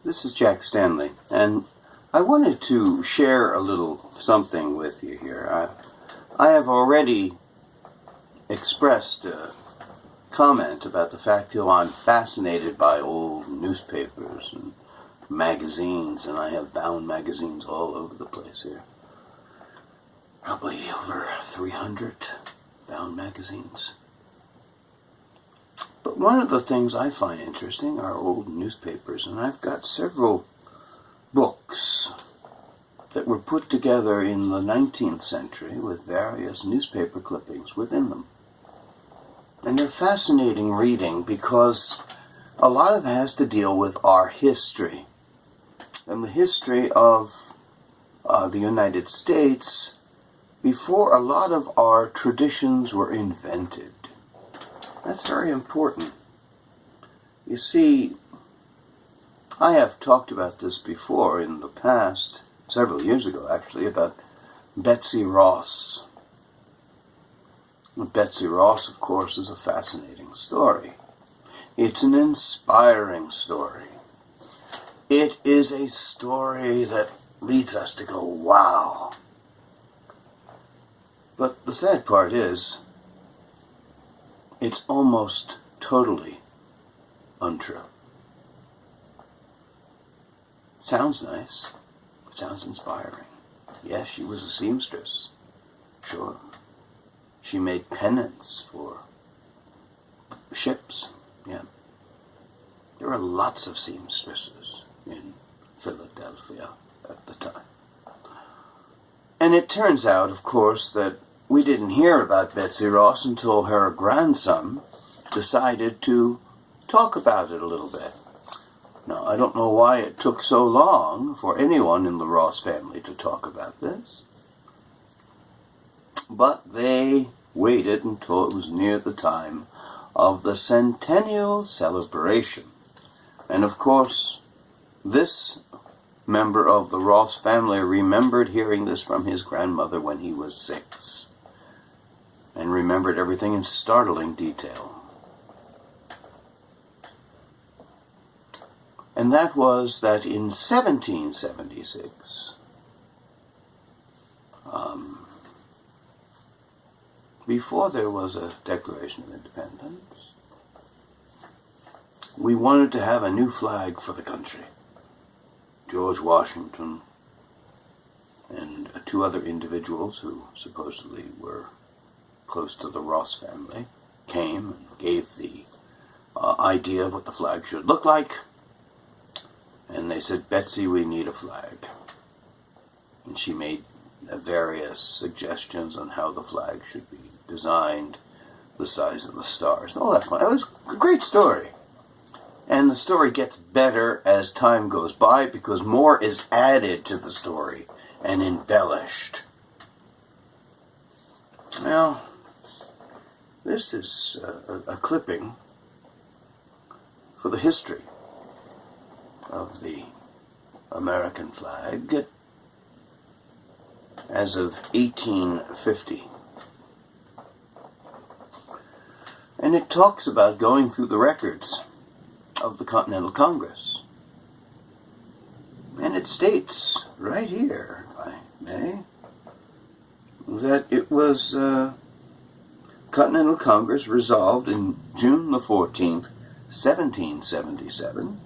This is Jack Stanley, and I wanted to share a little something with you here. I have already expressed a comment about the fact that I'm fascinated by old newspapers and magazines, and I have bound magazines all over the place here. Probably over 300 bound magazines. But one of the things I find interesting are old newspapers, and I've got several books that were put together in the 19th century with various newspaper clippings within them. And they're fascinating reading because a lot of it has to deal with our history and the history of the United States before a lot of our traditions were invented. That's very important. You see, I have talked about this before in the past, several years ago actually, about Betsy Ross. Betsy Ross, of course, is a fascinating story. It's an inspiring story. It is a story that leads us to go, wow. But the sad part is, it's almost totally untrue. Sounds nice. Sounds inspiring. Yes, she was a seamstress. Sure. She made pennants for ships. Yeah. There were lots of seamstresses in Philadelphia at the time. And it turns out, of course, that we didn't hear about Betsy Ross until her grandson decided to talk about it a little bit. Now, I don't know why it took so long for anyone in the Ross family to talk about this, but they waited until it was near the time of the centennial celebration. And of course, this member of the Ross family remembered hearing this from his grandmother when he was 6, and remembered everything in startling detail. And that was that in 1776, before there was a Declaration of Independence, we wanted to have a new flag for the country. George Washington and 2 other individuals who supposedly were close to the Ross family came and gave the idea of what the flag should look like. And they said, Betsy, we need a flag. And she made various suggestions on how the flag should be designed, the size of the stars, and all that fun. It was a great story. And the story gets better as time goes by because more is added to the story and embellished. Well, this is a clipping for the history of the American flag as of 1850. And it talks about going through the records of the Continental Congress. And it states right here, if I may, that it was Continental Congress resolved in June the 14th, 1777,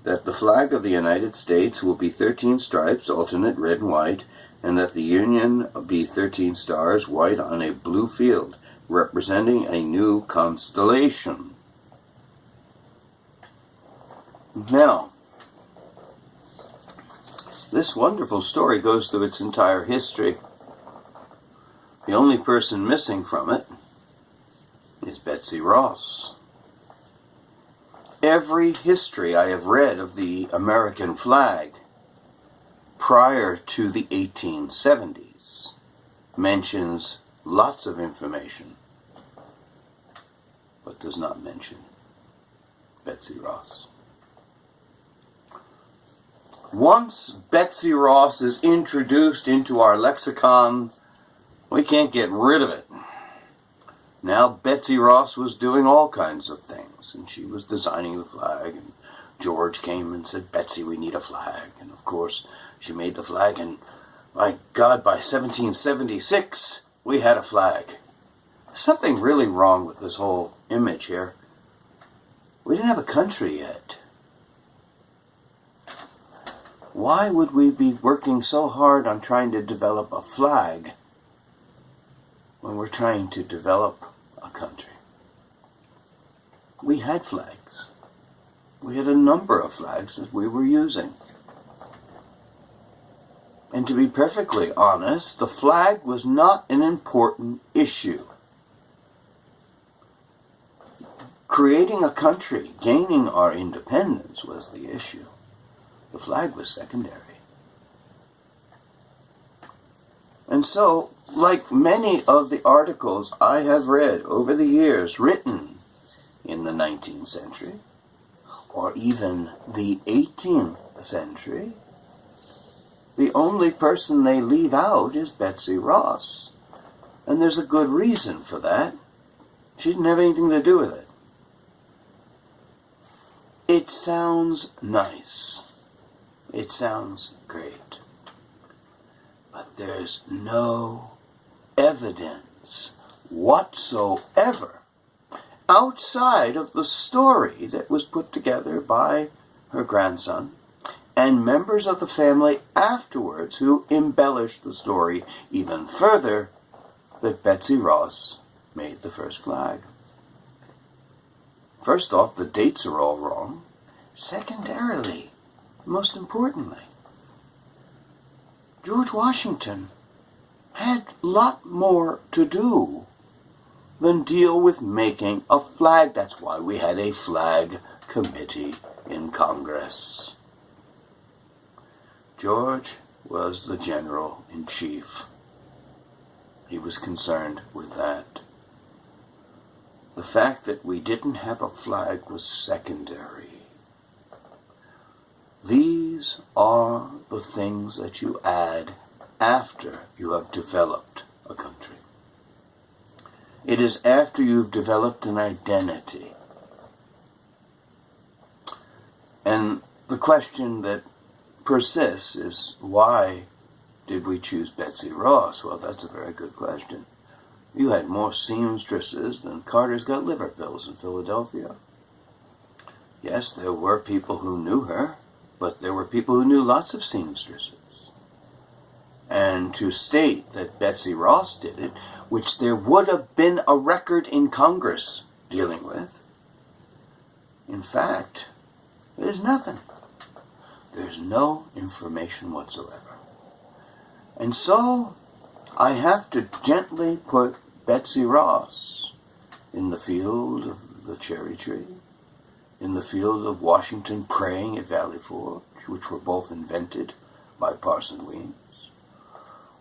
that the flag of the United States will be 13 stripes, alternate red and white, and that the Union be 13 stars, white on a blue field, representing a new constellation. Now, this wonderful story goes through its entire history. The only person missing from it is Betsy Ross. Every history I have read of the American flag prior to the 1870s mentions lots of information, but does not mention Betsy Ross. Once Betsy Ross is introduced into our lexicon, we can't get rid of it. Now, Betsy Ross was doing all kinds of things, and she was designing the flag and George came and said, "Betsy, we need a flag." And of course, she made the flag, and my God, by 1776, we had a flag. There's something really wrong with this whole image here. We didn't have a country yet. Why would we be working so hard on trying to develop a flag when we're trying to develop a country? We had flags. We had a number of flags that we were using. And to be perfectly honest, the flag was not an important issue. Creating a country, gaining our independence was the issue. The flag was secondary. And so, like many of the articles I have read over the years written in the 19th century, or even the 18th century, the only person they leave out is Betsy Ross. And there's a good reason for that. She didn't have anything to do with it. It sounds nice. It sounds great. But there's no evidence whatsoever outside of the story that was put together by her grandson and members of the family afterwards who embellished the story even further that Betsy Ross made the first flag. First off, the dates are all wrong. Secondarily, most importantly, George Washington had a lot more to do than deal with making a flag. That's why we had a flag committee in Congress. George was the general-in-chief. He was concerned with that. The fact that we didn't have a flag was secondary. These are the things that you add after you have developed a country. It is after you've developed an identity. And the question that persists is, why did we choose Betsy Ross? Well, that's a very good question. You had more seamstresses than Carter's got liver pills in Philadelphia. Yes, there were people who knew her, but there were people who knew lots of seamstresses. And to state that Betsy Ross did it, which there would have been a record in Congress dealing with, in fact, there's nothing. There's no information whatsoever. And so, I have to gently put Betsy Ross in the field of the cherry tree, in the field of Washington praying at Valley Forge, which were both invented by Parson Weems,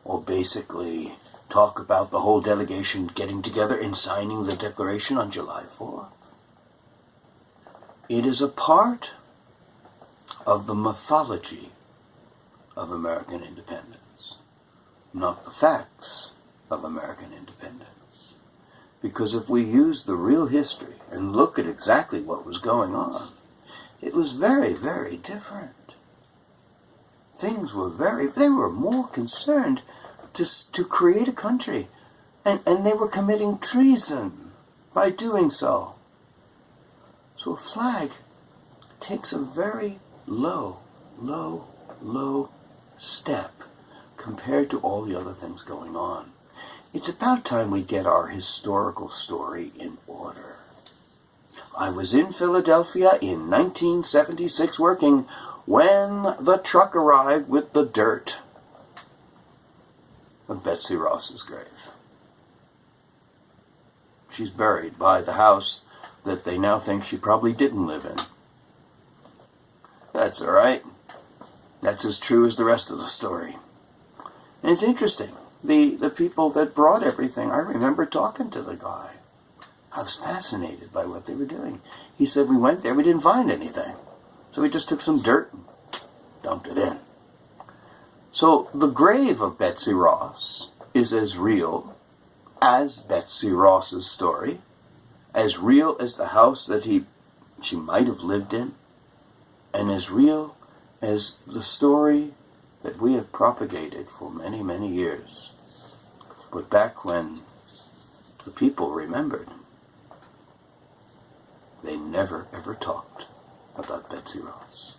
or basically talk about the whole delegation getting together and signing the Declaration on July 4th. It is a part of the mythology of American independence, not the facts of American independence. Because if we use the real history and look at exactly what was going on, it was very, very different. Things were they were more concerned to create a country, and they were committing treason by doing so. So a flag takes a very low step compared to all the other things going on. It's about time we get our historical story in order. I was in Philadelphia in 1976 working when the truck arrived with the dirt of Betsy Ross's grave. She's buried by the house that they now think she probably didn't live in. That's all right. That's as true as the rest of the story. And it's interesting. The people that brought everything, I remember talking to the guy. I was fascinated by what they were doing. He said, we went there, we didn't find anything. So we just took some dirt and dumped it in. So the grave of Betsy Ross is as real as Betsy Ross's story, as real as the house that she might have lived in, and as real as the story that we have propagated for many, many years. But back when the people remembered, they never ever talked about Betsy Ross.